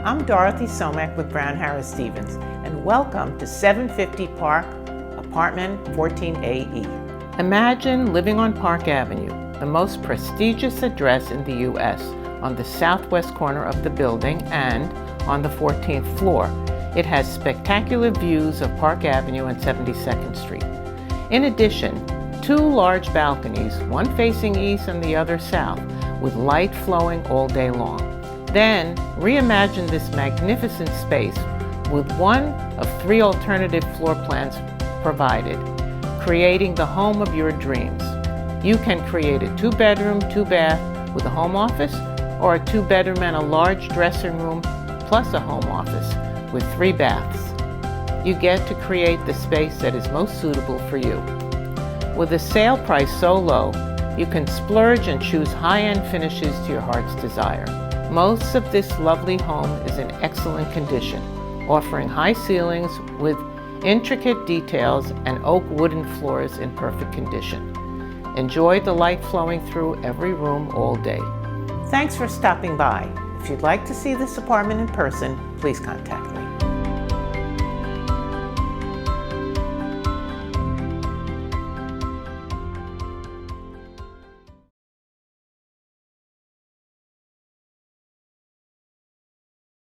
I'm Dorothy Somekh with Brown Harris Stevens, and welcome to 750 Park, Apartment 14AE. Imagine living on Park Avenue, the most prestigious address in the U.S., on the southwest corner of the building and on the 14th floor. It has spectacular views of Park Avenue and 72nd Street. In addition, two large balconies, one facing east and the other south, with light flowing all day long. Then, reimagine this magnificent space with one of three alternative floor plans provided, creating the home of your dreams. You can create a 2-bedroom, 2-bath with a home office, or a 2-bedroom and a large dressing room plus a home office with 3 baths. You get to create the space that is most suitable for you. With a sale price so low, you can splurge and choose high-end finishes to your heart's desire. Most of this lovely home is in excellent condition, offering high ceilings with intricate details and oak wooden floors in perfect condition. Enjoy the light flowing through every room all day. Thanks for stopping by. If you'd like to see this apartment in person, please contact me.